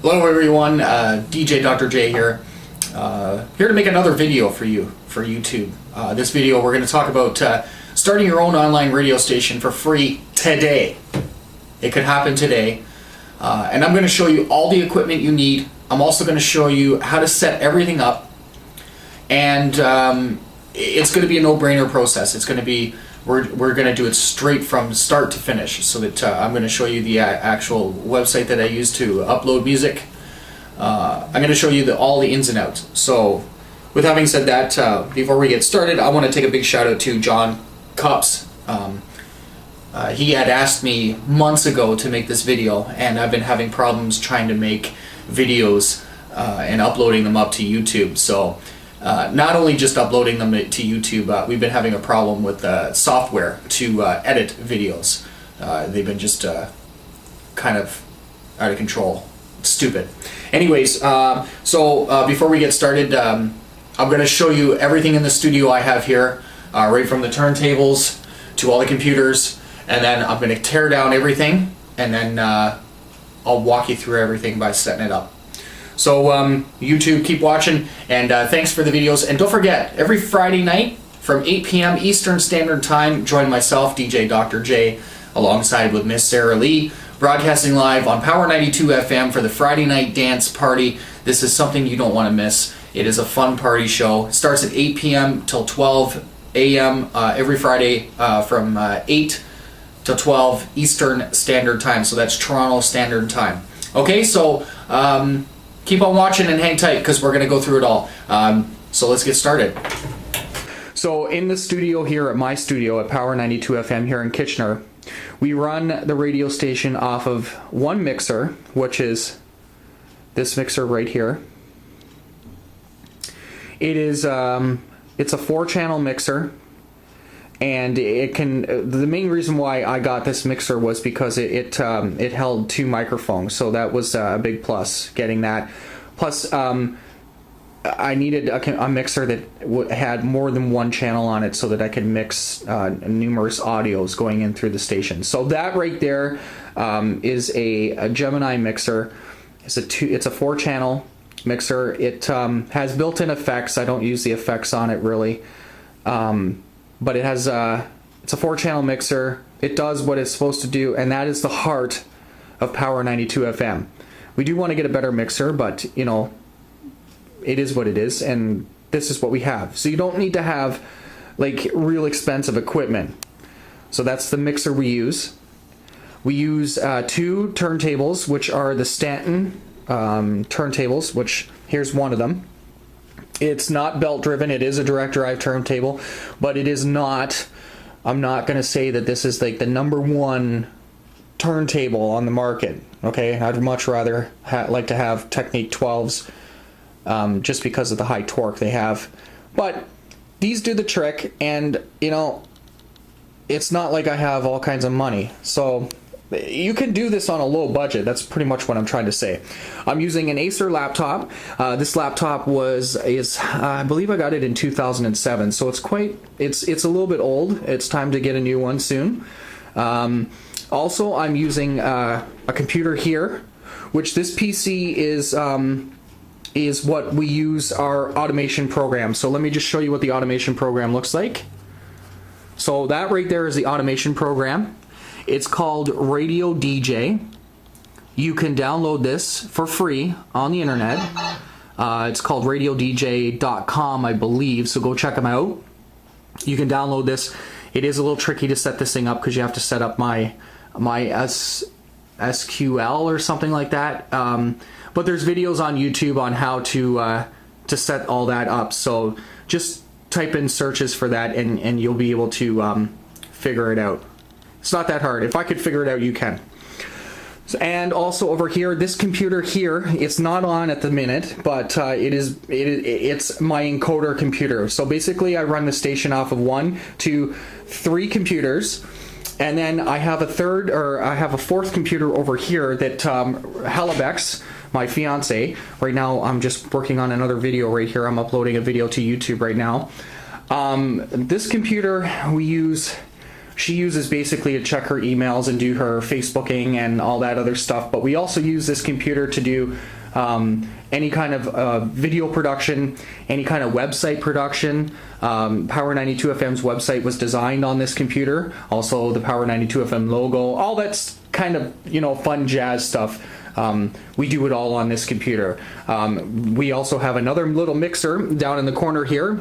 Hello everyone, DJ Dr. J here. Here to make another video for you, for YouTube. This video we're going to talk about starting your own online radio station for free today. It could happen today. And I'm going to show you all the equipment you need. I'm also going to show you how to set everything up. And it's going to be a no-brainer process. It's going to be, we're going to do it straight from start to finish. So that I'm going to show you the actual website that I use to upload music. I'm going to show you all the ins and outs. So with having said that, before we get started, I want to take a big shout out to John Cups. He had asked me months ago to make this video, and I've been having problems trying to make videos and uploading them up to YouTube. So not only just uploading them to YouTube, we've been having a problem with software to edit videos. They've been just kind of out of control. Stupid. Anyways, so before we get started, I'm going to show you everything in the studio I have here, right from the turntables to all the computers, and then I'm going to tear down everything, and then I'll walk you through everything by setting it up. So YouTube, keep watching, and thanks for the videos. And don't forget, every Friday night from 8 p.m. Eastern Standard Time, join myself, DJ Dr. J, alongside with Miss Sarah Lee, broadcasting live on Power 92 FM for the Friday Night Dance Party. This is something you don't want to miss. It is a fun party show. It starts at 8 p.m. till 12 a.m. Every Friday from 8 to 12 Eastern Standard Time. So that's Toronto Standard Time. Okay, so keep on watching and hang tight because we're going to go through it all. So let's get started. So in the studio here at my studio at Power 92 FM here in Kitchener, we run the radio station off of one mixer, which is this mixer right here. It is it's a 4-channel mixer, and it can. The main reason why I got this mixer was because it held 2 microphones, so that was a big plus getting that. Plus, I needed a mixer that had more than one channel on it so that I could mix numerous audios going in through the station. So that right there is a Gemini mixer. It's a 4-channel mixer. It has built-in effects. I don't use the effects on it really, but it has it's a 4-channel mixer. It does what it's supposed to do, and that is the heart of Power 92 FM. We do want to get a better mixer, but you know, it is what it is, and this is what we have. So you don't need to have like real expensive equipment. So that's the mixer we use. We use 2 turntables, which are the Stanton turntables, which here's one of them. It's not belt driven, it is a direct drive turntable, but it is not, I'm not going to say that this is like the #1 turntable on the market. Okay, I'd much rather like to have Technique 12s. Just because of the high torque they have. But these do the trick, and you know, it's not like I have all kinds of money. So you can do this on a low budget. That's pretty much what I'm trying to say. I'm using an Acer laptop. This laptop is I believe I got it in 2007, so it's a little bit old. It's time to get a new one soon. Also, I'm using a computer here, which this PC is what we use our automation program. So let me just show you what the automation program looks like. So that right there is the automation program. It's called Radio DJ. You can download this for free on the internet. It's called radiodj.com, I believe, so go check them out. You can download this. It is a little tricky to set this thing up because you have to set up my SQL or something like that. But there's videos on YouTube on how to set all that up. So just type in searches for that, and you'll be able to figure it out. It's not that hard. If I could figure it out, you can. And also over here, this computer here, it's not on at the minute, but it's my encoder computer. So basically, I run the station off of 1, 2, 3 computers. And then I have a 4th computer over here that Helibex, my fiance, right now I'm just working on another video right here. I'm uploading a video to YouTube right now. This computer she uses basically to check her emails and do her Facebooking and all that other stuff, but we also use this computer to do any kind of video production, any kind of website production. Power 92 FM's website was designed on this computer. Also, the Power 92 FM logo, all that's kind of, you know, fun jazz stuff. We do it all on this computer. We also have another little mixer down in the corner here.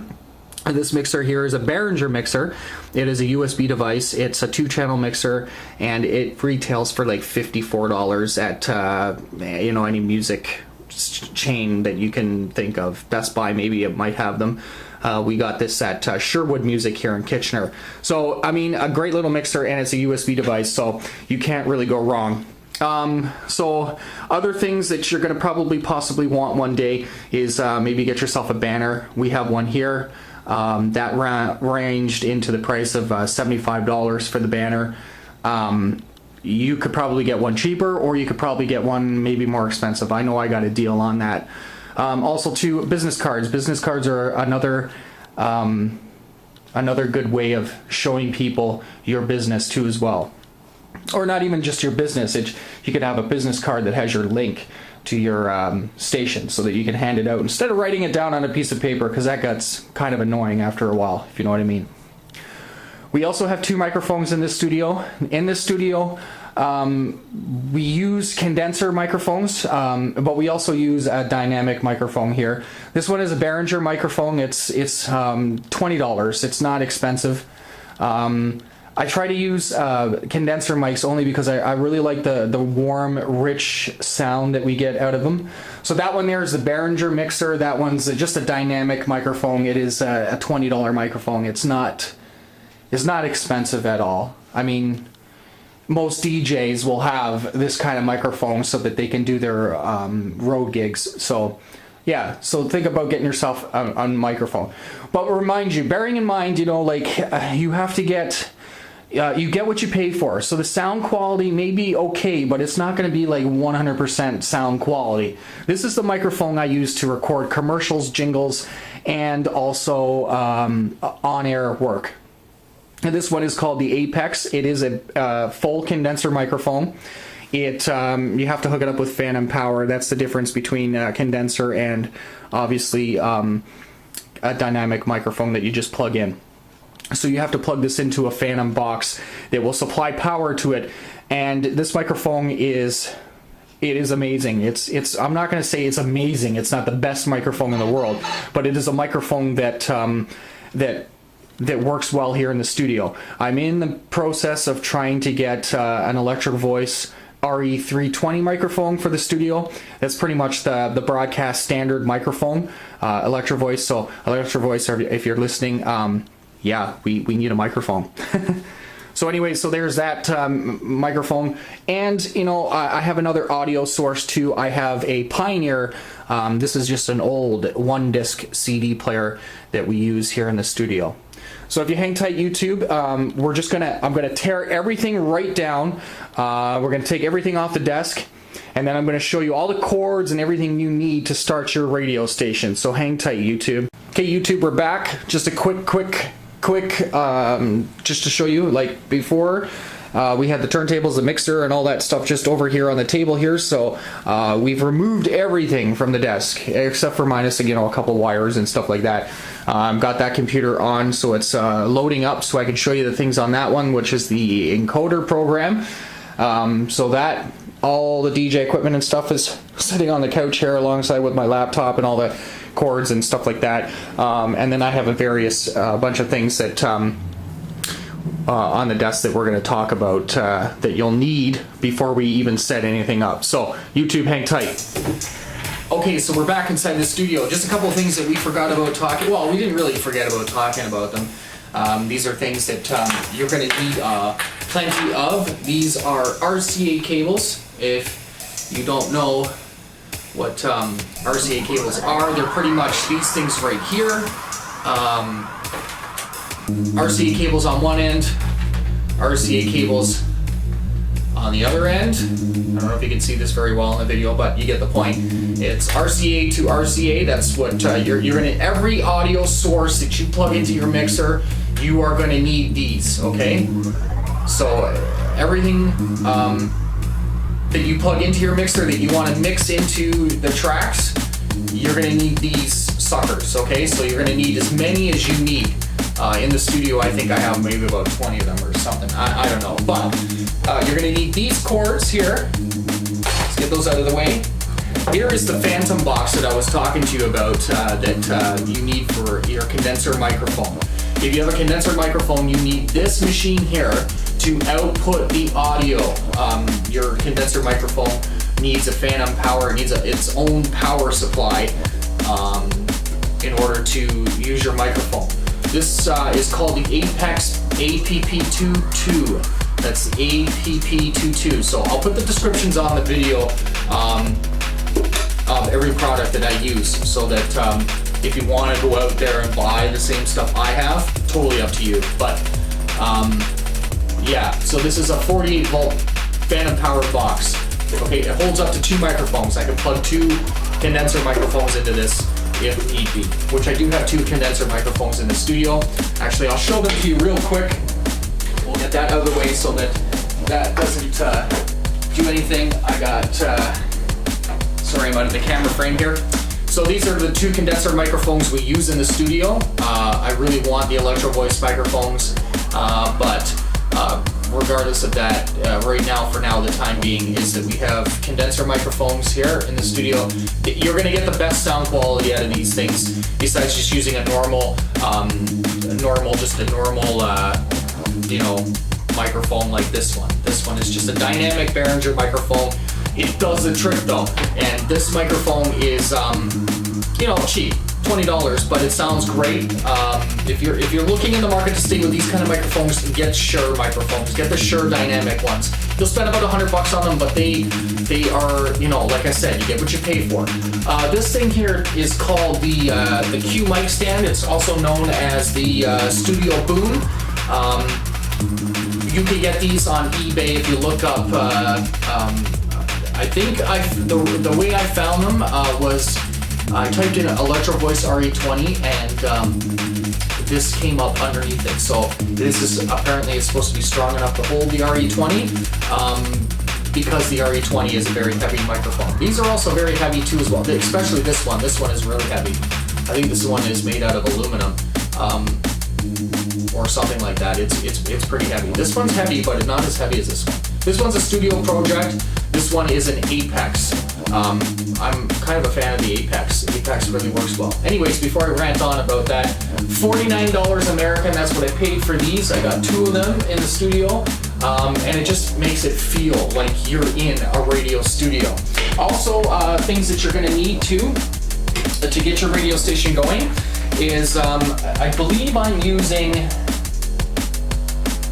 This mixer here is a Behringer mixer. It is a USB device. It's a 2-channel mixer, and it retails for like $54 at you know, any music chain that you can think of. Best Buy, maybe it might have them. We got this at Sherwood Music here in Kitchener. So I mean, a great little mixer, and it's a USB device, so you can't really go wrong. So other things that you're going to probably possibly want one day is maybe get yourself a banner. We have one here. That ranged into the price of $75 for the banner. You could probably get one cheaper, or you could probably get one maybe more expensive. I know I got a deal on that. Also, too, business cards. Business cards are another good way of showing people your business too as well. Or not even just your business. You could have a business card that has your link to your station, so that you can hand it out instead of writing it down on a piece of paper, because that gets kind of annoying after a while, if you know what I mean. We also have 2 microphones in this studio. In this studio, we use condenser microphones, but we also use a dynamic microphone here. This one is a Behringer microphone. It's $20. It's not expensive. I try to use condenser mics only because I really like the warm, rich sound that we get out of them. So that one there is the Behringer mixer. That one's just a dynamic microphone. It is a $20 microphone. It's not expensive at all. I mean, most DJs will have this kind of microphone so that they can do their road gigs. So yeah, so think about getting yourself a microphone. But remind you, bearing in mind, you know, like you have to get... you get what you pay for. So the sound quality may be okay, but it's not going to be like 100% sound quality. This is the microphone I use to record commercials, jingles, and also on-air work. And this one is called the Apex. It is a full condenser microphone. You have to hook it up with phantom power. That's the difference between condenser and obviously a dynamic microphone that you just plug in. So you have to plug this into a phantom box that will supply power to it, and this microphone is amazing. It's I'm not going to say it's amazing. It's not the best microphone in the world, but it is a microphone that that works well here in the studio. I'm in the process of trying to get an Electro Voice RE320 microphone for the studio. That's pretty much the broadcast standard microphone, Electro Voice. So Electro Voice, if you're listening, yeah, we need a microphone. So anyway, so there's that microphone, and you know, I have another audio source too. I have a Pioneer. This is just an old 1-disc CD player that we use here in the studio. So if you hang tight, YouTube, I'm gonna tear everything right down. We're gonna take everything off the desk, and then I'm gonna show you all the cords and everything you need to start your radio station. So hang tight, YouTube. Okay, YouTube, we're back. Just a quick, just to show you, like before, we had the turntables, the mixer, and all that stuff just over here on the table here. So we've removed everything from the desk except for minus, you know, a couple wires and stuff like that. Got that computer on, so it's loading up, so I can show you the things on that one, which is the encoder program. So that all the DJ equipment and stuff is sitting on the couch here alongside with my laptop and all the cords and stuff like that. And then I have a various bunch of things that on the desk that we're going to talk about that you'll need before we even set anything up. So YouTube, hang tight. Okay, so we're back inside the studio. Just a couple of things that we forgot about talking. Well, we didn't really forget about talking about them. These are things that you're going to need plenty of. These are RCA cables. If you don't know what RCA cables are, they're pretty much these things right here. RCA cables on one end, RCA cables on the other end. I don't know if you can see this very well in the video, but you get the point. It's RCA to RCA. That's what you're gonna, every audio source that you plug into your mixer, you are gonna need these, okay? So everything that you plug into your mixer that you want to mix into the tracks, you're going to need these suckers, okay? So you're going to need as many as you need. In the studio, I think I have maybe about 20 of them or something. I don't know. But you're going to need these cords here. Let's get those out of the way. Here is the Phantom box that I was talking to you about that you need for your condenser microphone. If you have a condenser microphone, you need this machine here to output the audio. Your condenser microphone needs a phantom power, it needs its own power supply in order to use your microphone. This is called the Apex APP22. That's APP22. So I'll put the descriptions on the video of every product that I use, so that if you want to go out there and buy the same stuff I have, totally up to you. But yeah, so this is a 48 volt phantom powered box. Okay, it holds up to 2 microphones. I can plug 2 condenser microphones into this if need be, which I do have 2 condenser microphones in the studio. Actually, I'll show them to you real quick. We'll get that out of the way so that that doesn't do anything. I got, sorry, I'm out of the camera frame here. So these are the 2 condenser microphones we use in the studio. I really want the Electro Voice microphones, but regardless of that, right now, for now, the time being, is that we have condenser microphones here in the studio. You're going to get the best sound quality out of these things, besides just using a normal, you know, microphone like this one. This one is just a dynamic Behringer microphone. It does the trick though, and this microphone is, you know, cheap. $20, but it sounds great. If you're looking in the market to stay with these kind of microphones, get Shure microphones. Get the Shure dynamic ones. You'll spend about $100 on them, but they are, you know, like I said, you get what you pay for. This thing here is called the Q mic stand. It's also known as the Studio Boom. You can get these on eBay if you look up. I think the way I found them was, I typed in Electro Voice RE20 and this came up underneath it. So this is apparently it's supposed to be strong enough to hold the RE20 because the RE20 is a very heavy microphone. These are also very heavy too as well, especially this one. This one is really heavy. I think this one is made out of aluminum or something like that. It's pretty heavy. This one's heavy, but not as heavy as this one. This one's a studio project. This one is an Apex. I'm kind of a fan of the Apex. Apex really works well. Anyways, before I rant on about that, $49 American, that's what I paid for these. I got 2 of them in the studio, and it just makes it feel like you're in a radio studio. Also, things that you're gonna need to get your radio station going is, I believe I'm using,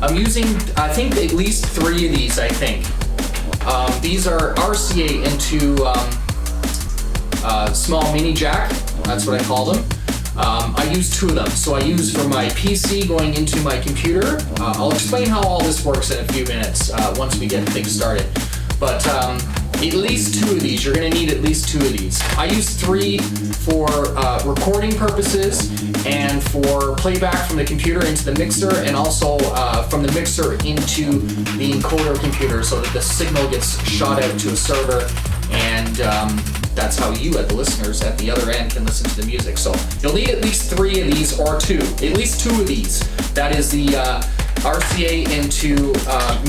I think at least 3 of these, I think. These are RCA into small mini jack, that's what I call them. I use 2 of them. So I use for my PC going into my computer. I'll explain how all this works in a few minutes once we get things started. But at least 2 of these, you're gonna need at least 2 of these. I use 3 for recording purposes and for playback from the computer into the mixer, and also from the mixer into the encoder computer so that the signal gets shot out to a server, and that's how you, at the listeners at the other end, can listen to the music. So you'll need at least 3 of these, or 2, at least 2 of these. That is the RCA into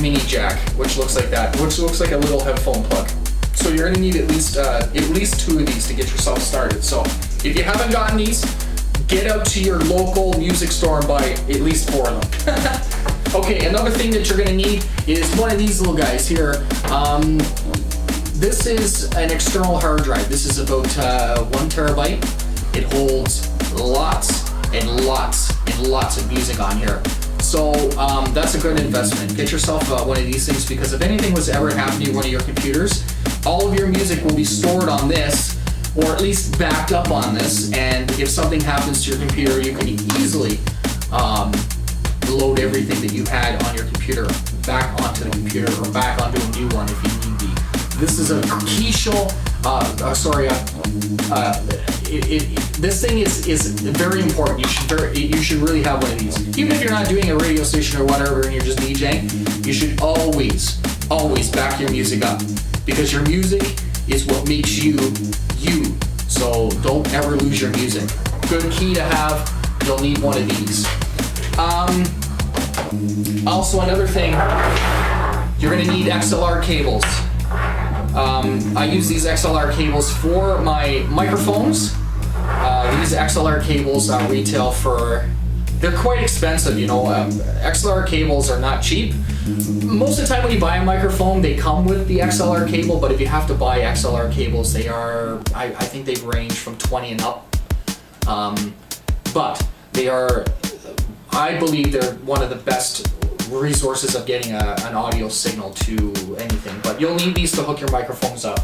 mini jack, which looks like that, which looks like a little headphone plug. So you're gonna need at least 2 of these to get yourself started. So if you haven't gotten these, get out to your local music store and buy at least 4 of them. Okay, another thing that you're gonna need is one of these little guys here. This is an external hard drive. This is about 1 terabyte. It holds lots and lots and lots of music on here. So that's a good investment. Get yourself one of these things, because if anything was ever happening to one of your computers, all of your music will be stored on this, or at least backed up on this, and if something happens to your computer, you can easily load everything that you had on your computer back onto the computer, or back onto a new one if you need be. This is a Keishel, this thing is very important. You should really have one of these. Even if you're not doing a radio station or whatever and you're just DJing, you should always back your music up. because your music is what makes you you. So don't ever lose your music. Good key to have. You'll need one of these. Also, another thing, you're going to need XLR cables. I use these XLR cables for my microphones. These XLR cables retail for, they're quite expensive, you know. XLR cables are not cheap. Most of the time when you buy a microphone, they come with the XLR cable, but if you have to buy XLR cables, they are, I think they range from 20 and up. But they are, I believe they're one of the best resources of getting an audio signal to anything. But you'll need these to hook your microphones up.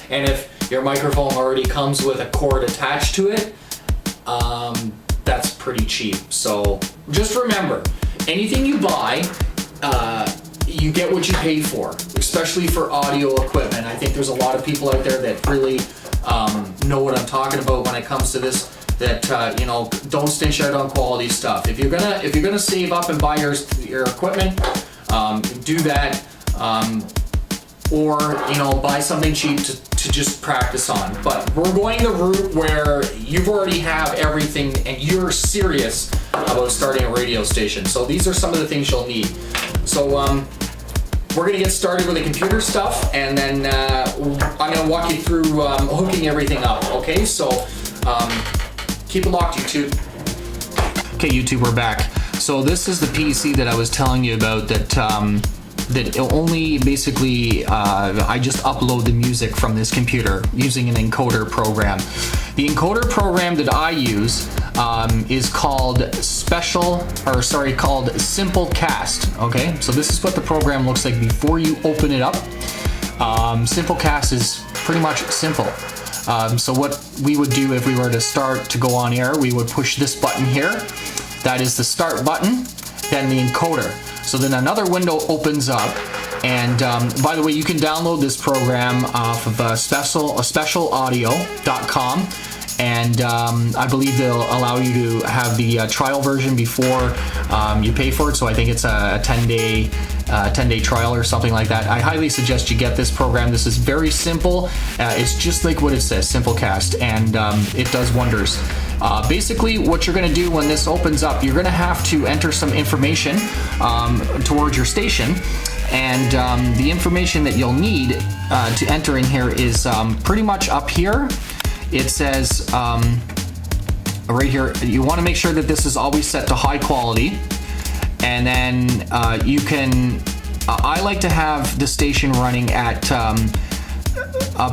And if your microphone already comes with a cord attached to it, that's pretty cheap. So just remember, anything you buy, you get what you pay for, especially for audio equipment. I think there's a lot of people out there that really know what I'm talking about when it comes to this. That you know, don't stitch out on quality stuff. If you're gonna save up and buy your equipment, do that, or you know, buy something cheap to just practice on. But we're going the route where you've already have everything and you're serious about starting a radio station. So these are some of the things you'll need. So we're gonna get started with the computer stuff, and then I'm gonna walk you through hooking everything up. Okay, so. Keep it locked, YouTube. Okay, YouTube, we're back. So this is the PC that I was telling you about that that only basically I just upload the music from this computer using an encoder program. The encoder program that I use is called called Simplecast. Okay, so this is what the program looks like before you open it up. Simplecast is pretty much simple. So what we would do if we were to start to go on air, we would push this button here. That is the start button, then the encoder. So then another window opens up, and by the way, you can download this program off of specialaudio.com, and I believe they'll allow you to have the trial version before you pay for it. So I think it's a 10-day trial or something like that. I highly suggest you get this program. This is very simple. It's just like what it says, Simplecast, and it does wonders. Basically, what you're going to do when this opens up, you're going to have to enter some information towards your station, and the information that you'll need to enter in here is pretty much up here. It says right here, you want to make sure that this is always set to high quality. And then you can, I like to have the station running at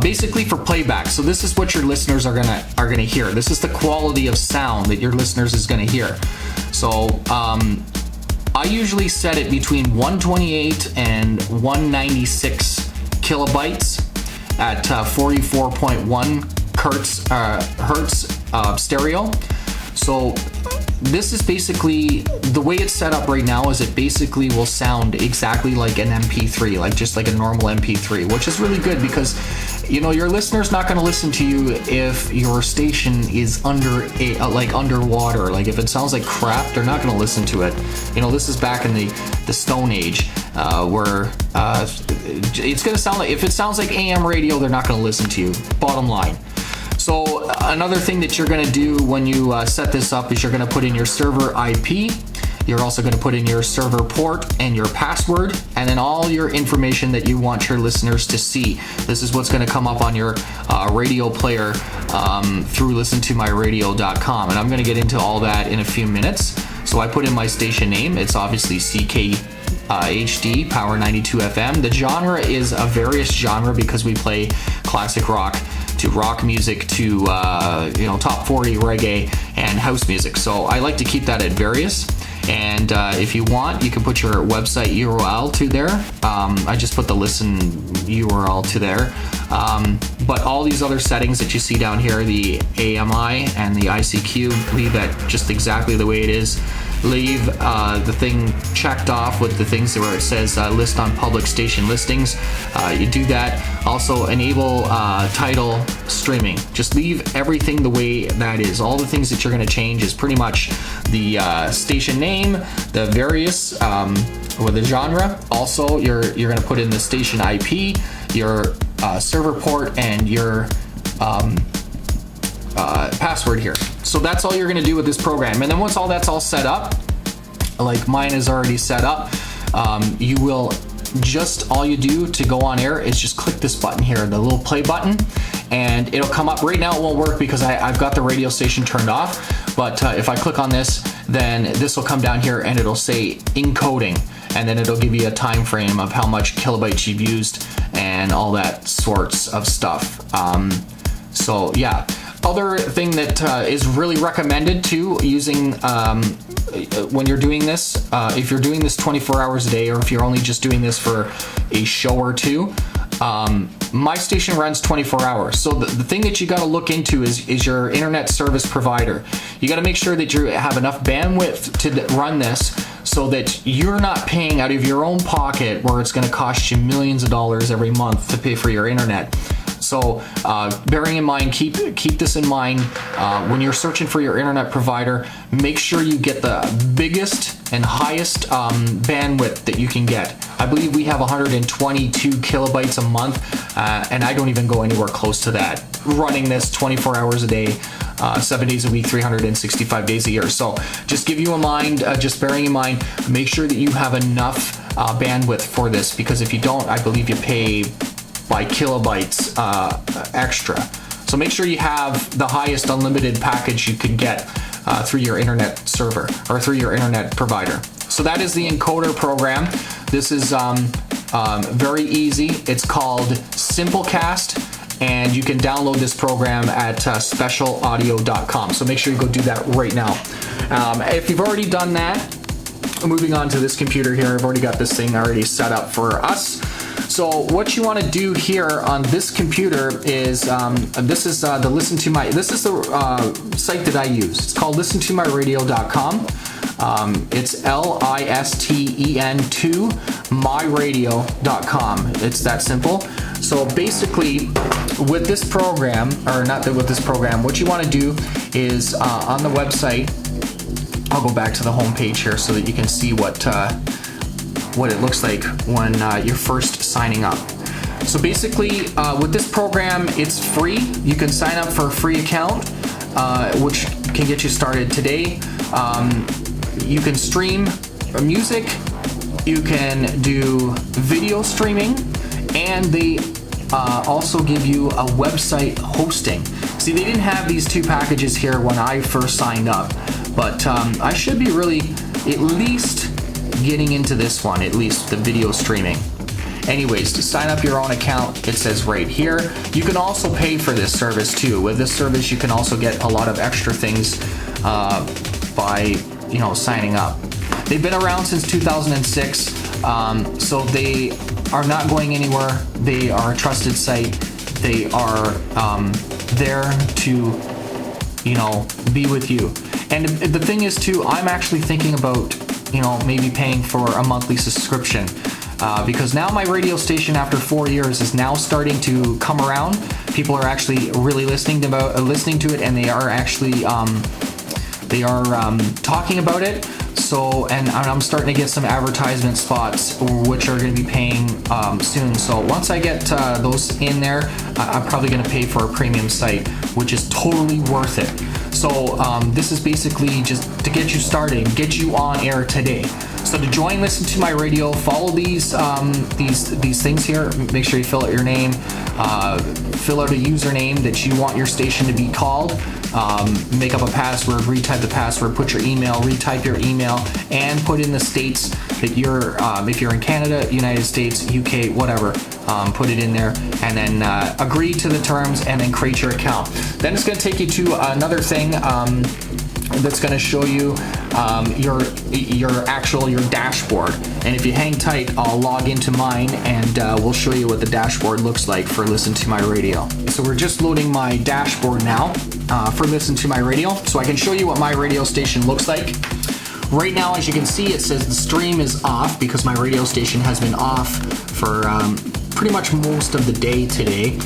basically for playback. So this is what your listeners are gonna hear. This is the quality of sound that your listeners is gonna hear. So I usually set it between 128 and 196 kilobytes at 44.1 hertz stereo. So this is basically, the way it's set up right now is it basically will sound exactly like an MP3, like just like a normal MP3, which is really good because, you know, your listener's not going to listen to you if your station is underwater. Like if it sounds like crap, they're not going to listen to it. You know, this is back in the Stone Age where it's going to sound like, if it sounds like AM radio, they're not going to listen to you, bottom line. So another thing that you're going to do when you set this up is you're going to put in your server IP. You're also going to put in your server port and your password, and then all your information that you want your listeners to see. This is what's going to come up on your radio player through listentomyradio.com, and I'm going to get into all that in a few minutes. So I put in my station name. It's obviously CKHD Power 92 FM. The genre is a various genre because we play classic rock to rock music to top 40 reggae and house music. So I like to keep that at various. And if you want, you can put your website URL to there. I just put the listen URL to there. But all these other settings that you see down here, the AMI and the ICQ, leave that just exactly the way it is. Leave the thing checked off with the things where it says list on public station listings. You do that. Also enable title streaming. Just leave everything the way that is. All the things that you're going to change is pretty much the station name, the various or the genre. Also, you're going to put in the station IP, your server port and your password here. So that's all you're going to do with this program. And then once that's all set up, like mine is already set up, you will all you do to go on air is just click this button here, the little play button, and it'll come up. Right now it won't work because I've got the radio station turned off, but if I click on this, then this will come down here and it'll say encoding, and then it'll give you a time frame of how much kilobytes you've used and all that sorts of stuff. So yeah. Other thing that is really recommended too, using when you're doing this, if you're doing this 24 hours a day, or if you're only just doing this for a show or two, my station runs 24 hours. So the thing that you got to look into is your internet service provider. You got to make sure that you have enough bandwidth to run this, so that you're not paying out of your own pocket where it's going to cost you millions of dollars every month to pay for your internet. So bearing in mind, keep this in mind when you're searching for your internet provider. Make sure you get the biggest and highest bandwidth that you can get. I believe we have 122 kilobytes a month, and I don't even go anywhere close to that, running this 24 hours a day, 7 days a week, 365 days a year. So just bearing in mind, make sure that you have enough bandwidth for this, because if you don't, I believe you pay by kilobytes extra. So make sure you have the highest unlimited package you can get through your internet server or through your internet provider. So that is the encoder program. This is very easy. It's called Simplecast, and you can download this program at specialaudio.com. So make sure you go do that right now. If you've already done that, moving on to this computer here, I've already got this thing already set up for us. So what you want to do here on this computer is this is the site that I use. It's called listentomyradio.com. It's LISTEN2 myradio.com. It's that simple. So basically, with this program, or not with this program, what you want to do is on the website. I'll go back to the home page here so that you can see what it looks like when you're first signing up. So basically, with this program, it's free. You can sign up for a free account, which can get you started today. You can stream music, you can do video streaming, and they also give you a website hosting. See, they didn't have these two packages here when I first signed up, but I should be really at least getting into this one, at least the video streaming. Anyways, to sign up your own account, it says right here. You can also pay for this service too. With this service, you can also get a lot of extra things by signing up. They've been around since 2006, so they are not going anywhere. They are a trusted site. They are there to be with you. And the thing is too, I'm actually thinking about maybe paying for a monthly subscription, because now my radio station, after 4 years, is now starting to come around. People are actually really listening to it, and they are actually talking about it. So, and I'm starting to get some advertisement spots, which are going to be paying soon. So once I get those in there, I'm probably going to pay for a premium site, which is totally worth it. So this is basically just to get you started, get you on air today. So to join Listen to My Radio, follow these things here. Make sure you fill out your name, fill out a username that you want your station to be called, make up a password, retype the password, put your email, retype your email, and put in the states that you're, if you're in Canada, United States, UK, whatever, put it in there, and then agree to the terms, and then create your account. Then it's going to take you to another thing that's going to show you your dashboard. And if you hang tight, I'll log into mine, and we'll show you what the dashboard looks like for Listen to My Radio. So we're just loading my dashboard now for Listen to My Radio, so I can show you what my radio station looks like. Right now, as you can see, it says the stream is off because my radio station has been off for pretty much most of the day today,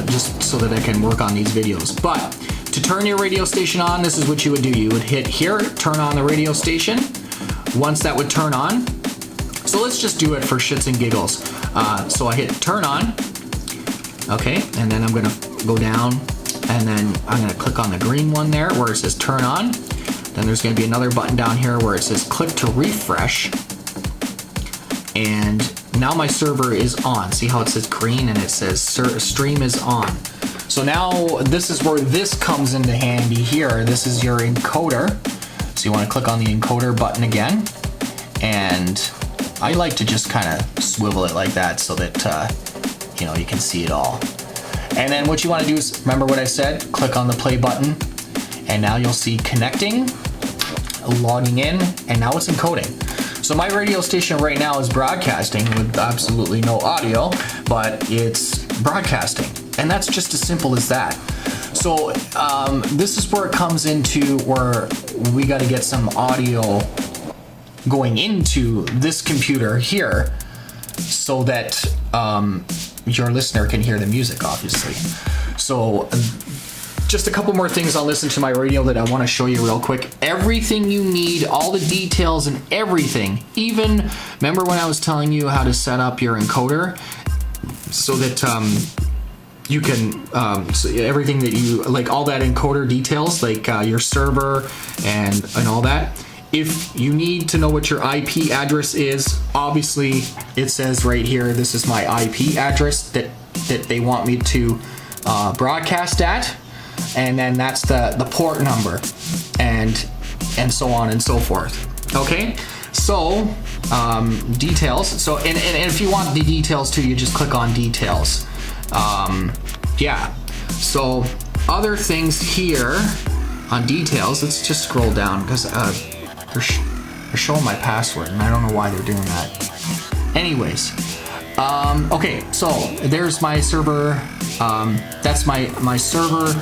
just so that I can work on these videos. But to turn your radio station on, this is what you would do. You would hit here, turn on the radio station. Once that would turn on, so let's just do it for shits and giggles. So I hit turn on, Okay, and then I'm gonna go down, and then I'm gonna click on the green one there where it says turn on. Then there's gonna be another button down here where it says click to refresh. And now my server is on. See how it says green and it says stream is on. So now this is where this comes into handy here. This is your encoder. So you want to click on the encoder button again. And I like to just kind of swivel it like that so that you can see it all. And then what you want to do is, remember what I said, click on the play button, and now you'll see connecting, logging in, and now it's encoding. So my radio station right now is broadcasting with absolutely no audio, but it's broadcasting. And that's just as simple as that. So this is where it comes into where we got to get some audio going into this computer here so that your listener can hear the music, obviously. So just a couple more things on Listen to My Radio that I want to show you real quick. Everything you need, all the details and everything. Even, remember when I was telling you how to set up your encoder so that you can, so everything that you, like all that encoder details, like your server and all that. If you need to know what your IP address is, obviously it says right here, this is my IP address that they want me to broadcast at. And then that's the port number and so on and so forth. Okay, so details. So and if you want the details too, you just click on details. Yeah, so other things here on details, let's just scroll down because they're showing my password and I don't know why they're doing that. Anyways, okay, so there's my server. That's my server,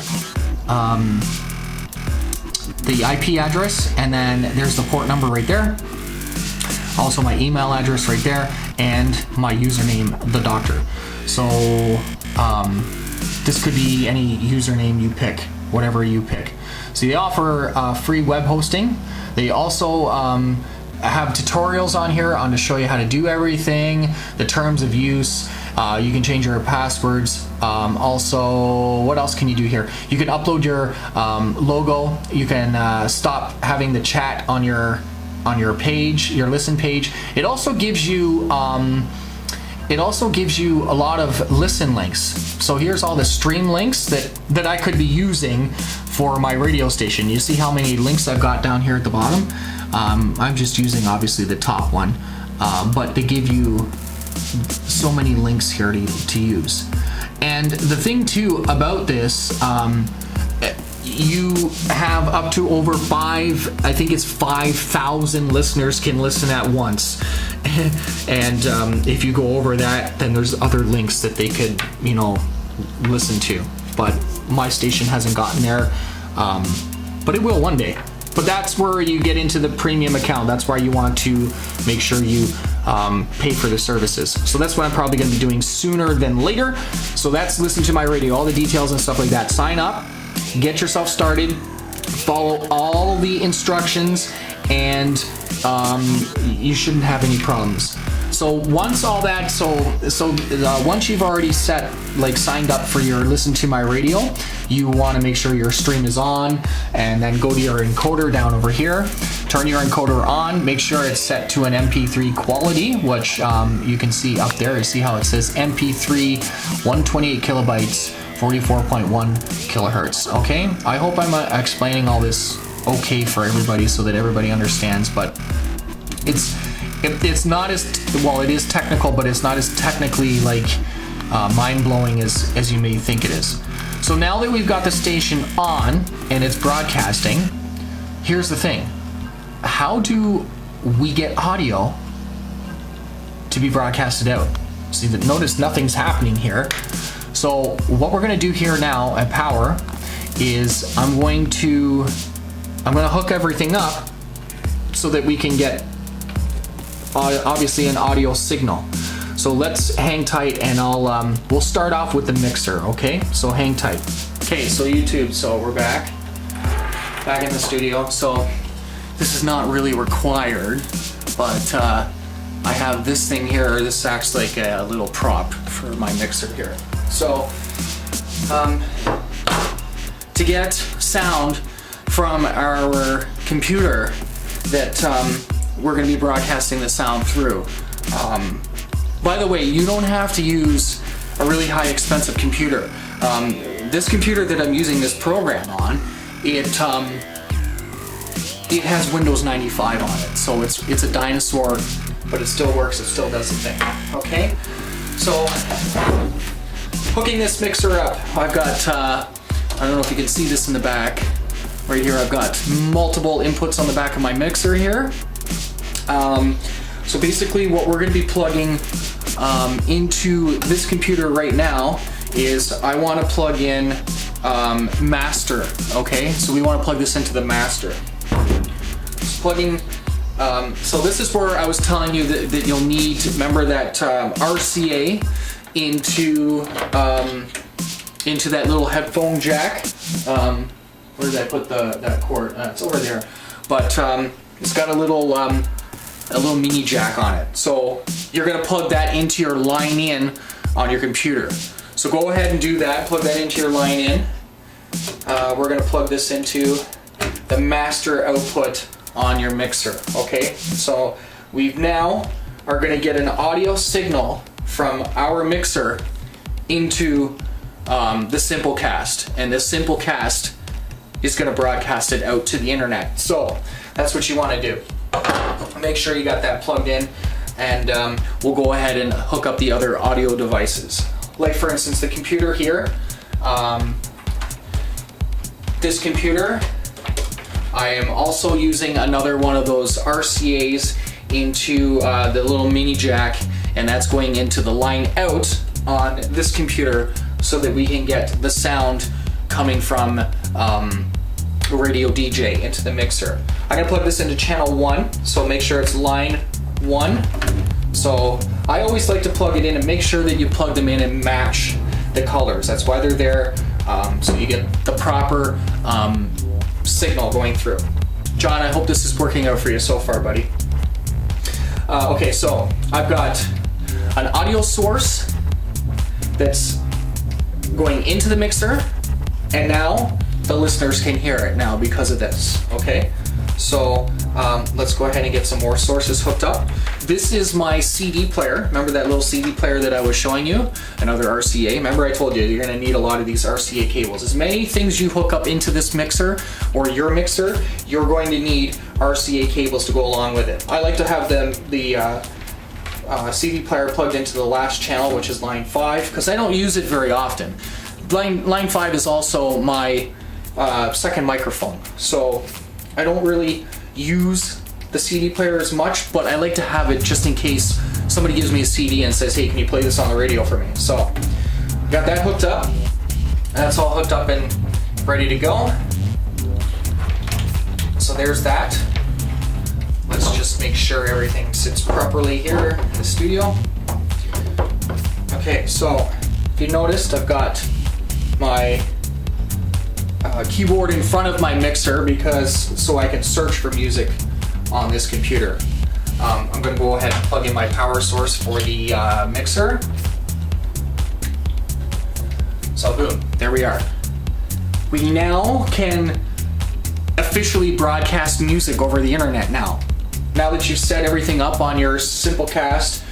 the IP address, and then there's the port number right there. Also my email address right there, and my username, the doctor. So this could be any username you pick, whatever you pick. So they offer free web hosting. They also have tutorials on here to show you how to do everything, the terms of use. You can change your passwords. Also, what else can you do here? You can upload your logo. You can stop having the chat on your page, your listen page. It also gives you a lot of listen links. So here's all the stream links that I could be using for my radio station. You see how many links I've got down here at the bottom? I'm just using obviously the top one, but they give you so many links here to use. And the thing too about this, you have up to over 5,000 listeners can listen at once. And if you go over that, then there's other links that they could, listen to. But my station hasn't gotten there, but it will one day. But that's where you get into the premium account. That's why you want to make sure you pay for the services. So that's what I'm probably going to be doing sooner than later. So that's Listen to My Radio, all the details and stuff like that. Sign up, get yourself started, follow all the instructions, and you shouldn't have any problems. So once all that, once you've already signed up for your Listen to My Radio, you want to make sure your stream is on, and then go to your encoder down over here, turn your encoder on, make sure it's set to an MP3 quality, which you can see up there. You see how it says MP3 128 kilobytes 44.1 kilohertz. Okay, I hope I'm explaining all this okay for everybody so that everybody understands, but it's not as well, it is technical, but it's not as technically mind-blowing as you may think it is. So now that we've got the station on and it's broadcasting, here's the thing. How do we get audio to be broadcasted out? See, notice nothing's happening here. So what we're going to do here now at Power is I'm going to hook everything up so that we can get obviously an audio signal. So let's hang tight, and we'll start off with the mixer. Okay, so hang tight. Okay, so YouTube, so we're back in the studio. So this is not really required, but I have this thing here. This acts like a little prop for my mixer here. So to get sound from our computer that we're going to be broadcasting the sound through. By the way, you don't have to use a really high expensive computer. This computer that I'm using this program on, it has Windows 95 on it, so it's a dinosaur, but it still works, it still does the thing. Okay, so hooking this mixer up, I've got, I don't know if you can see this in the back, right here I've got multiple inputs on the back of my mixer here. So basically what we're going to be plugging into this computer right now is I want to plug in master, okay? So we want to plug this into the master. Just plugging, so this is where I was telling you that you'll need to remember that RCA into that little headphone jack. Where did I put that cord? It's over there. But it's got a little mini jack on it. So you're gonna plug that into your line in on your computer. So go ahead and do that. Plug that into your line in. We're gonna plug this into the master output on your mixer. Okay. So we've now are gonna get an audio signal from our mixer into the Simplecast, and this Simplecast is going to broadcast it out to the internet. So that's what you want to do. Make sure you got that plugged in, and we'll go ahead and hook up the other audio devices. Like for instance, the computer here. This computer, I am also using another one of those RCAs into the little mini jack, and that's going into the line out on this computer so that we can get the sound coming from Radio DJ into the mixer. I'm gonna plug this into channel 1, so make sure it's line 1. So I always like to plug it in and make sure that you plug them in and match the colors. That's why they're there, so you get the proper signal going through. John, I hope this is working out for you so far, buddy. Okay, so I've got an audio source that's going into the mixer, and now the listeners can hear it now because of this. Okay, so let's go ahead and get some more sources hooked up. This is my CD player. Remember that little CD player that I was showing you? Another RCA. Remember I told you you're going to need a lot of these RCA cables. As many things you hook up into this mixer or your mixer, you're going to need RCA cables to go along with it. I like to have the CD player plugged into the last channel, which is line 5, because I don't use it very often. Line 5 is also my second microphone, so I don't really use the CD player as much, but I like to have it just in case somebody gives me a CD and says, hey, can you play this on the radio for me? So got that hooked up. That's all hooked up and ready to go. So there's that. Let's just make sure everything sits properly here in the studio. Okay, so if you noticed, I've got my keyboard in front of my mixer so I can search for music on this computer. I'm going to go ahead and plug in my power source for the mixer. So boom, there we are. We now can officially broadcast music over the internet now. Now that you've set everything up on your Simplecast,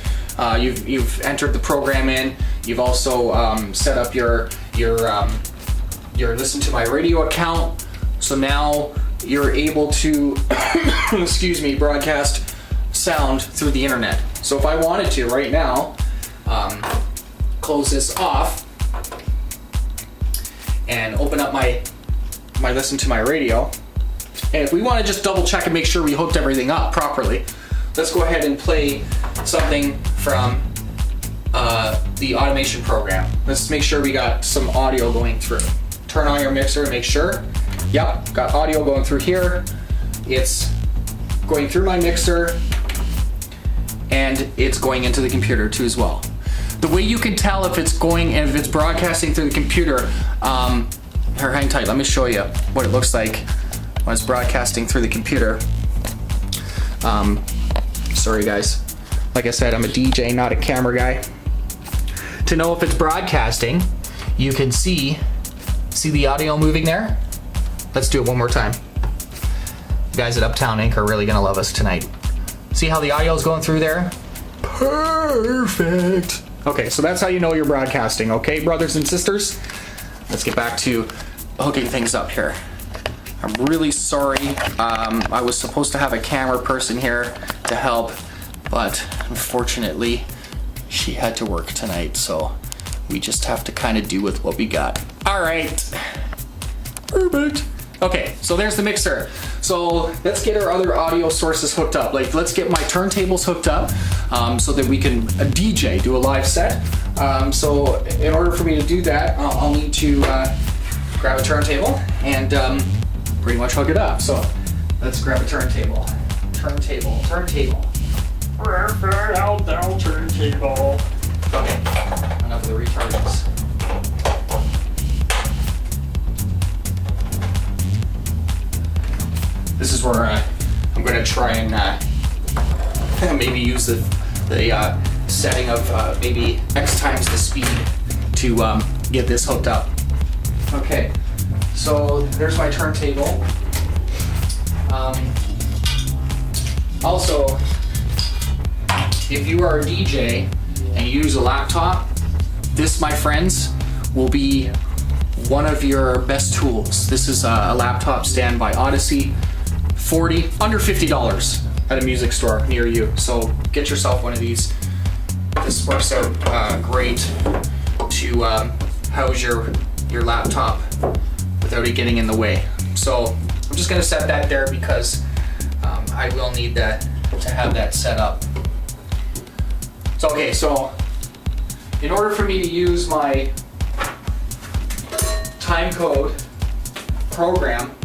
you've entered the program in, you've also set up your Listen to My Radio account, so now you're able to excuse me, broadcast sound through the internet. So if I wanted to right now close this off and open up my Listen to My Radio, and if we want to just double check and make sure we hooked everything up properly, let's go ahead and play something from the automation program. Let's make sure we got some audio going through. Turn on your mixer and make sure. Yep, got audio going through here. It's going through my mixer, and it's going into the computer too as well. The way you can tell if it's broadcasting through the computer, here, hang tight, let me show you what it looks like when it's broadcasting through the computer. Sorry guys, like I said, I'm a DJ, not a camera guy. To know if it's broadcasting, you can see the audio moving there? Let's do it one more time. You guys at Uptown Inc. are really gonna love us tonight. See how the audio is going through there? Perfect. Okay, so that's how you know you're broadcasting, okay, brothers and sisters? Let's get back to hooking things up here. I'm really sorry. I was supposed to have a camera person here to help, but unfortunately, she had to work tonight, so we just have to kind of do with what we got. All right. Perfect. Okay, so there's the mixer. So let's get our other audio sources hooked up. Like, let's get my turntables hooked up so that we can do a live set. So in order for me to do that, I'll need to grab a turntable and pretty much hook it up. So let's grab a turntable. Turntable. Turntable. Okay, enough of the retardants. This is where I'm going to try and maybe use the setting of maybe X times the speed to get this hooked up. Okay, so there's my turntable. Also, if you are a DJ and you use a laptop, this, my friends, will be one of your best tools. This is a laptop stand by Odyssey. Under $50 at a music store near you. So get yourself one of these. This works out great to house your laptop without it getting in the way. So I'm just gonna set that there because I will need that to have that set up. So okay, so in order for me to use my timecode program,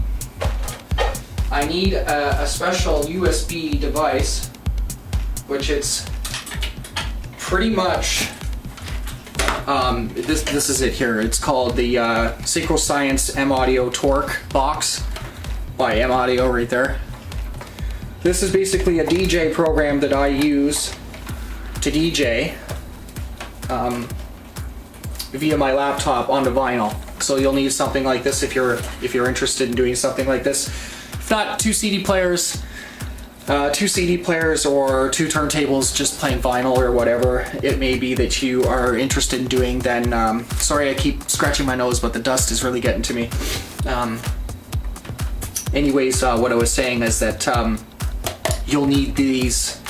I need a special USB device, which it's pretty much, this is it here. It's called the Synchroscience M-Audio Torque box by M-Audio right there. This is basically a DJ program that I use to DJ via my laptop onto vinyl. So you'll need something like this if you're interested in doing something like this. If not, two CD players or two turntables just playing vinyl or whatever it may be that you are interested in doing, then sorry I keep scratching my nose, but the dust is really getting to me. Anyways, what I was saying is that you'll need these.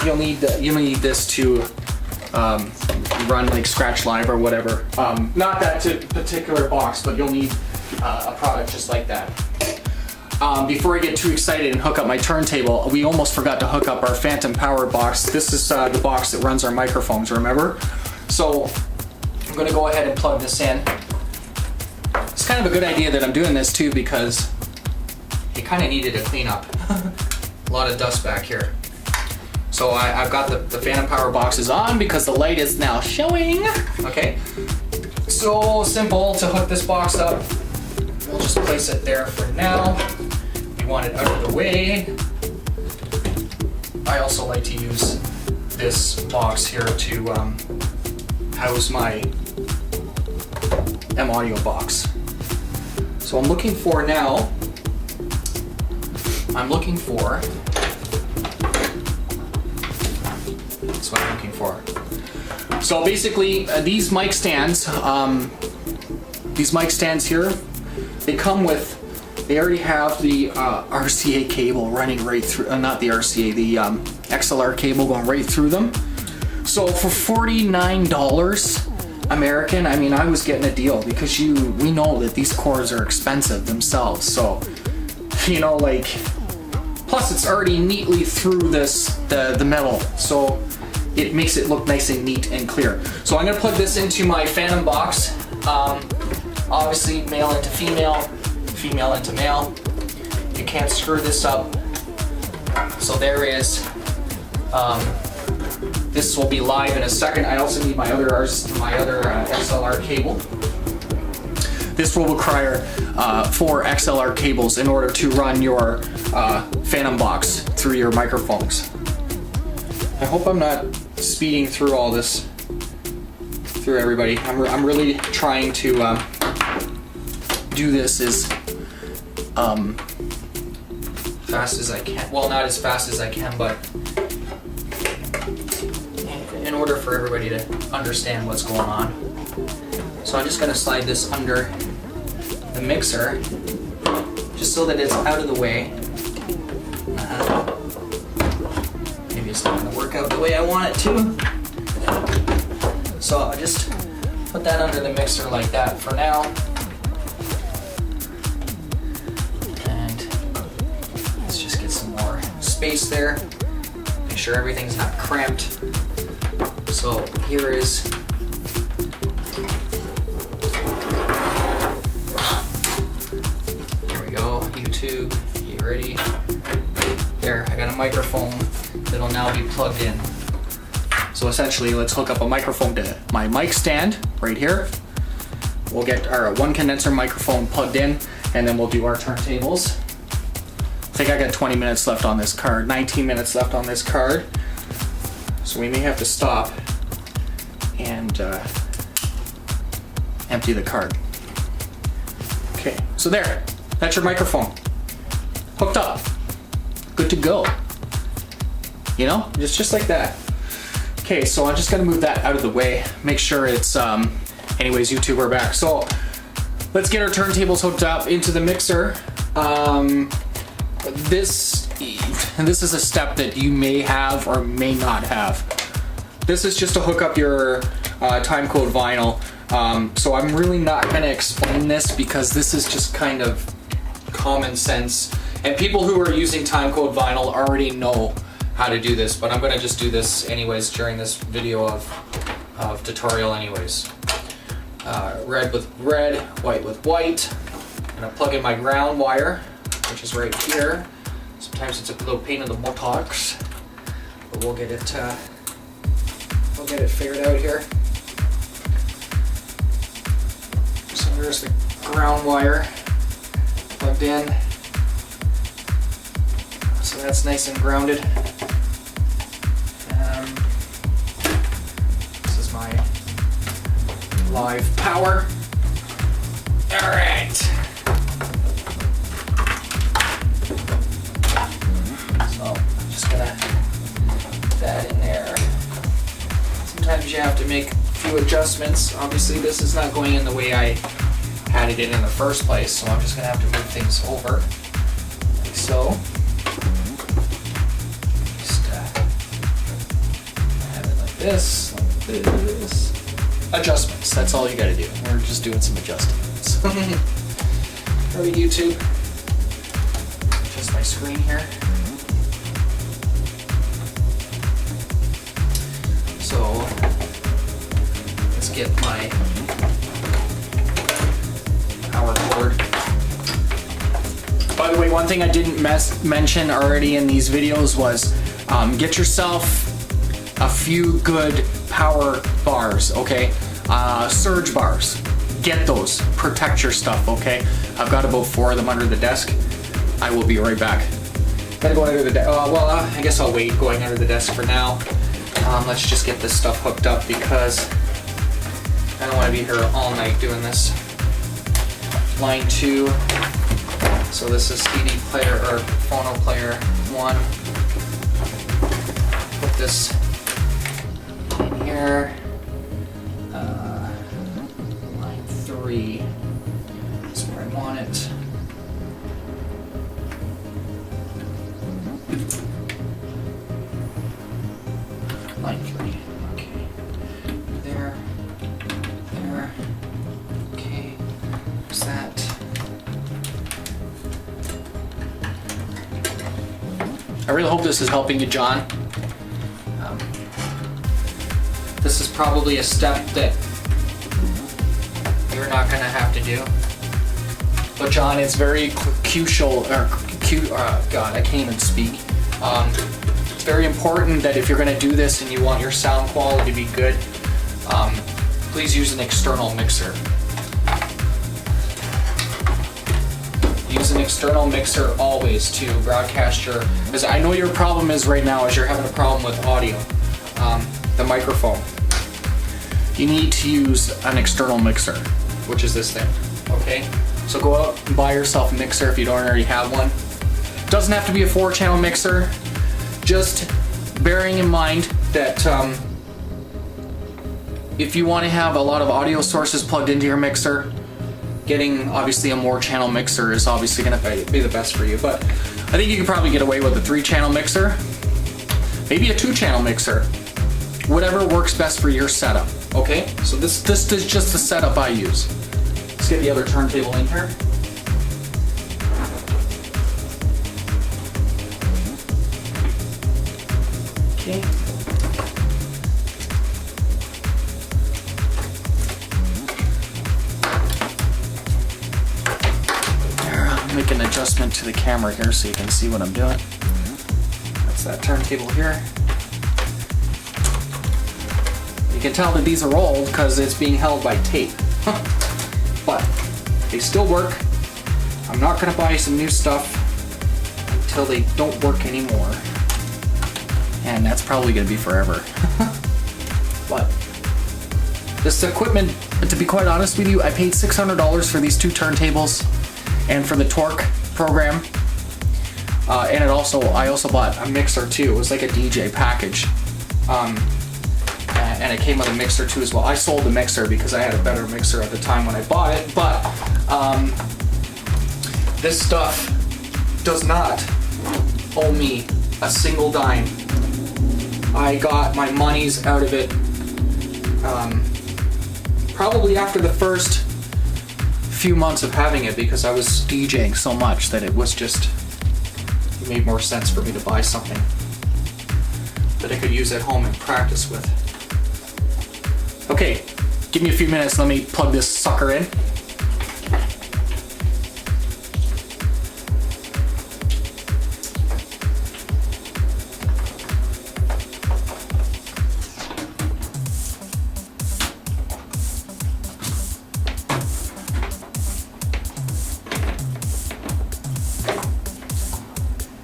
You'll need this to run like Scratch Live or whatever. Not that particular box, but you'll need a product just like that. Before I get too excited and hook up my turntable, we almost forgot to hook up our Phantom Power box. This is the box that runs our microphones, remember? So I'm gonna go ahead and plug this in. It's kind of a good idea that I'm doing this too because it kind of needed a cleanup. A lot of dust back here. So I've got the Phantom Power boxes on because the light is now showing. Okay, so simple to hook this box up. We'll just place it there for now. We want it out of the way. I also like to use this box here to house my M-Audio box. So I'm looking for now, that's what I'm looking for. So basically, these mic stands here, they already have the RCA cable running right through, not the RCA, the XLR cable going right through them. So for $49 American, I mean, I was getting a deal because we know that these cords are expensive themselves. So, you know, like, plus it's already neatly through the metal. So it makes it look nice and neat and clear. So I'm gonna plug this into my Phantom box. Obviously male into female, female into male. You can't screw this up. So there is, this will be live in a second. I also need my other XLR cable. This will require 4 XLR cables in order to run your Phantom box through your microphones. I hope I'm not speeding through all this through, everybody. I'm really trying to do this as fast as I can. Well, not as fast as I can, but in order for everybody to understand what's going on. So I'm just going to slide this under the mixer, just so that it's out of the way. Maybe it's not going to work out the way I want it to. So I just put that under the mixer like that for now. And let's just get some more space there. Make sure everything's not cramped. So here is YouTube, you ready? There, I got a microphone that'll now be plugged in. So essentially, let's hook up a microphone to my mic stand right here. We'll get our one condenser microphone plugged in, and then we'll do our turntables. I think I got 20 minutes left on this card, 19 minutes left on this card. So we may have to stop and empty the card. Okay, so there, that's your microphone. Hooked up, good to go. You know, just like that. Okay, so I'm just gonna move that out of the way. Make sure it's, anyways, YouTube, we're back. So let's get our turntables hooked up into the mixer. This is a step that you may have or may not have. This is just to hook up your timecode vinyl. So I'm really not gonna explain this because this is just kind of common sense. And people who are using timecode vinyl already know how to do this, but I'm gonna just do this anyways during this video of tutorial anyways. Red with red, white with white. I'm gonna plug in my ground wire, which is right here. Sometimes it's a little pain in the buttocks, but we'll get it figured out here. So there's the ground wire plugged in. So that's nice and grounded. This is my live power. All right. So I'm just gonna put that in there. Sometimes you have to make a few adjustments. Obviously this is not going in the way I had it in the first place, so I'm just gonna have to move things over, like so. This, like this. Adjustments, that's all you gotta do. We're just doing some adjustments. Go to YouTube. Adjust my screen here. So, let's get my power cord. By the way, one thing I didn't mention already in these videos was get yourself a few good power bars, okay? Surge bars. Get those. Protect your stuff, okay? I've got about 4 of them under the desk. I will be right back. Gotta go under the desk. I guess I'll wait going under the desk for now. Let's just get this stuff hooked up because I don't want to be here all night doing this. Line 2. So this is CD player or phono player 1. Put this in here. Line 3. That's where I want it. Line 3. Okay. There. There. Okay. There's that. I really hope this is helping you, John. This is probably a step that you're not going to have to do. But John, it's very crucial, God, I can't even speak. It's very important that if you're going to do this and you want your sound quality to be good, please use an external mixer. Use an external mixer always to broadcast your, because I know your problem is right now is you're having a problem with audio, the microphone. you need to use an external mixer, which is this thing, okay? So go out and buy yourself a mixer if you don't already have one. Doesn't have to be a 4-channel mixer, just bearing in mind that if you want to have a lot of audio sources plugged into your mixer, getting obviously a more channel mixer is obviously going to be the best for you. But I think you can probably get away with a 3-channel mixer, maybe a 2-channel mixer, whatever works best for your setup. Okay, so this is just the setup I use. Let's get the other turntable in here. Okay. Make an adjustment to the camera here so you can see what I'm doing. That's that turntable here. You can tell that these are old because it's being held by tape. But they still work. I'm not going to buy some new stuff until they don't work anymore. And that's probably going to be forever. But this equipment, to be quite honest with you, I paid $600 for these 2 turntables and for the torque program, and I also bought a mixer too. It was like a DJ package, and it came with a mixer too as well. I sold the mixer because I had a better mixer at the time when I bought it, but this stuff does not owe me a single dime. I got my monies out of it probably after the first few months of having it, because I was DJing so much that it made more sense for me to buy something that I could use at home and practice with. Okay, give me a few minutes, let me plug this sucker in.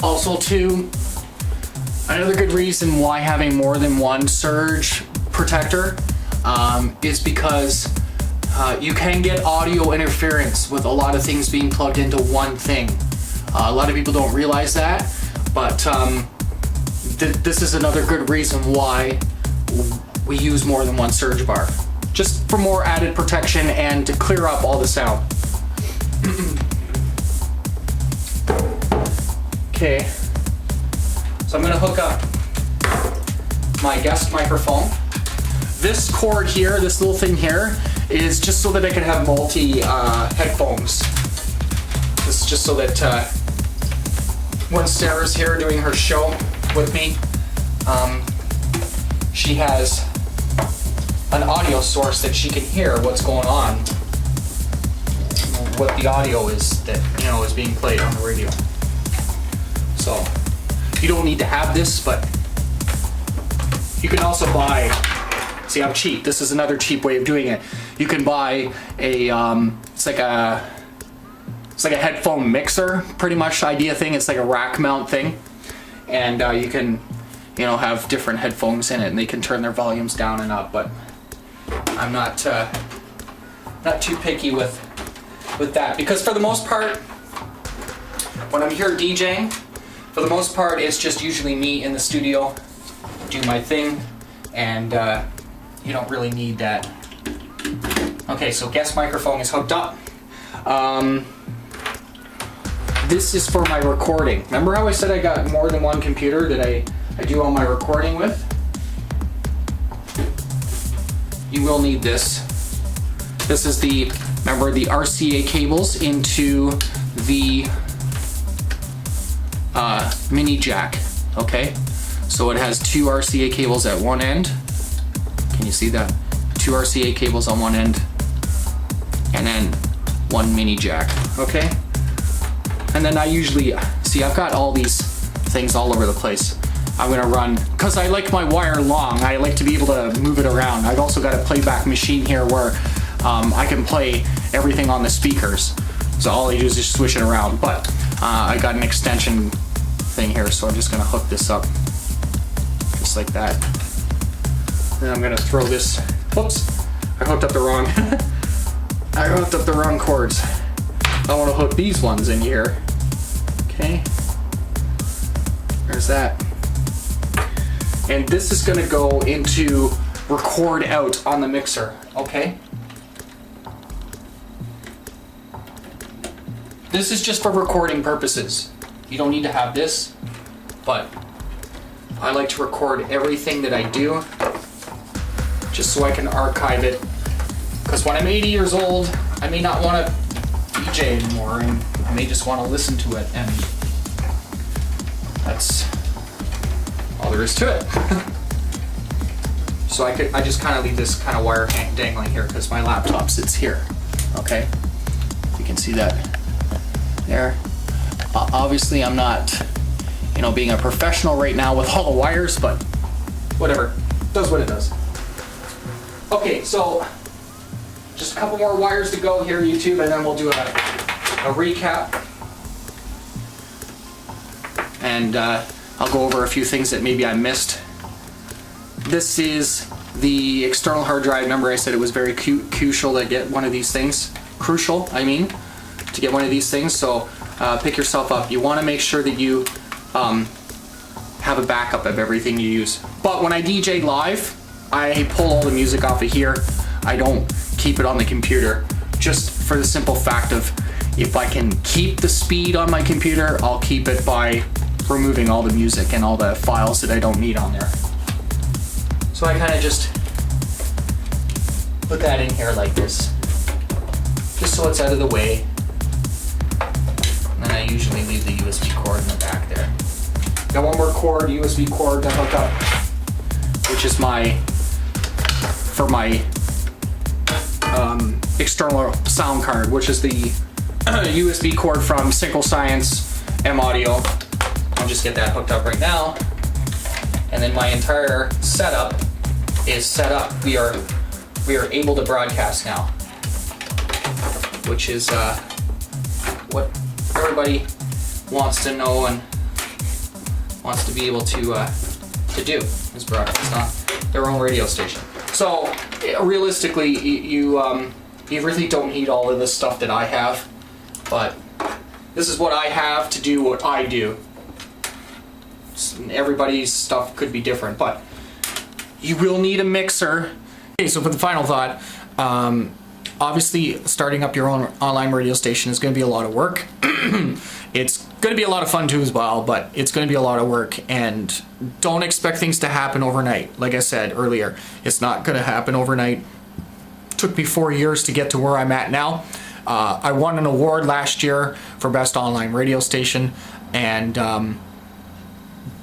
Also too, another good reason why having more than one surge protector is because you can get audio interference with a lot of things being plugged into one thing. A lot of people don't realize that, but this is another good reason why we use more than one surge bar. Just for more added protection and to clear up all the sound. Okay, so I'm going to hook up my guest microphone. This cord here, this little thing here, is just so that I can have multi headphones. This is just so that when Sarah's here doing her show with me, she has an audio source that she can hear what's going on, what the audio is that is being played on the radio. So you don't need to have this, but you can also buy, see, I'm cheap. This is another cheap way of doing it. You can buy a, it's like a headphone mixer, pretty much idea thing. It's like a rack mount thing. And you can, have different headphones in it and they can turn their volumes down and up, but I'm not too picky with that, because for the most part, when I'm here DJing, for the most part, it's just usually me in the studio, do my thing, and you don't really need that. Okay, so guest microphone is hooked up. This is for my recording. Remember how I said I got more than one computer that I do all my recording with? You will need this. This is the RCA cables into the mini jack, okay? So it has 2 RCA cables at one end. Can you see that? 2 RCA cables on one end, and then 1 mini jack, okay? And then I usually, see, I've got all these things all over the place. I'm gonna run, because I like my wire long, I like to be able to move it around. I've also got a playback machine here where I can play everything on the speakers. So all I do is just switch it around. But I got an extension thing here, so I'm just gonna hook this up just like that. Then I'm gonna throw this, whoops, I hooked up the wrong I hooked up the wrong cords. I want to hook these ones in here. Okay. There's that. And this is going to go into record out on the mixer, okay? This is just for recording purposes. You don't need to have this, but I like to record everything that I do just so I can archive it. Because when I'm 80 years old, I may not want to DJ anymore, and I may just want to listen to it, and that's all there is to it. So I just kind of leave this kind of wire dangling here because my laptop sits here. Okay, you can see that there. Obviously, I'm not, being a professional right now with all the wires, but whatever, does what it does. Okay, so just a couple more wires to go here, YouTube, and then we'll do a recap. And I'll go over a few things that maybe I missed. This is the external hard drive. Remember I said it was very crucial to get one of these things. Crucial, to get one of these things. So pick yourself up. You want to make sure that you have a backup of everything you use. But when I DJ live, I pull all the music off of here. I don't keep it on the computer, just for the simple fact of if I can keep the speed on my computer, I'll keep it by removing all the music and all the files that I don't need on there. So I kind of just put that in here like this, just so it's out of the way. And then I usually leave the USB cord in the back there. Got one more cord, USB cord to hook up, which is for my external sound card, which is the USB cord from Syncal Science M Audio. I'll just get that hooked up right now. And then my entire setup is set up. We are able to broadcast now, which is what everybody wants to know and wants to be able to do, is broadcast on their own radio station. So realistically, you really don't need all of this stuff that I have, but this is what I have to do what I do. Everybody's stuff could be different, but you will need a mixer. Okay, so for the final thought, obviously starting up your own online radio station is going to be a lot of work. It's going to be a lot of fun too as well, but it's going to be a lot of work, and don't expect things to happen overnight. Like I said earlier, it's not going to happen overnight. It took me 4 years to get to where I'm at now. I won an award last year for Best Online Radio Station, and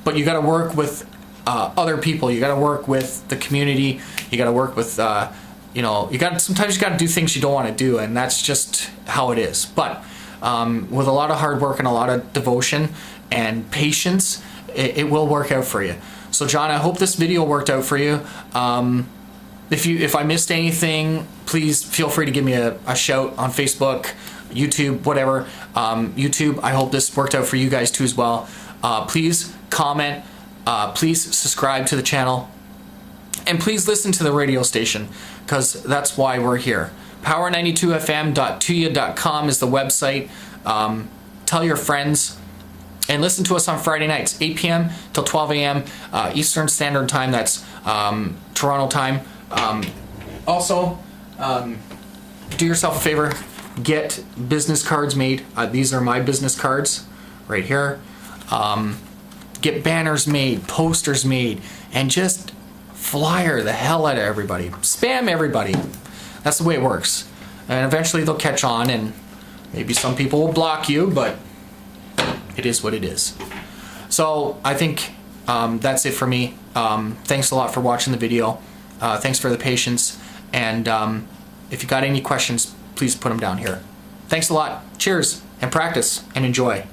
but you got to work with other people. You got to work with the community. You got to work with sometimes you got to do things you don't want to do, and that's just how it is. But with a lot of hard work and a lot of devotion and patience, it will work out for you. So John, I hope this video worked out for you. If I missed anything, please feel free to give me a shout on Facebook, YouTube, whatever. YouTube, I hope this worked out for you guys too as well. Please comment, please subscribe to the channel, and please listen to the radio station, because that's why we're here. Power92fm.tuya.com is the website. Tell your friends, and listen to us on Friday nights, 8 p.m. till 12 a.m. Eastern Standard Time. That's Toronto time. Also, do yourself a favor, get business cards made. These are my business cards right here. Get banners made, posters made, and just flyer the hell out of everybody. Spam everybody. That's the way it works. And eventually they'll catch on, and maybe some people will block you, but it is what it is. So I think that's it for me. Thanks a lot for watching the video. Thanks for the patience. And if you got any questions, please put them down here. Thanks a lot. Cheers, and practice, and enjoy.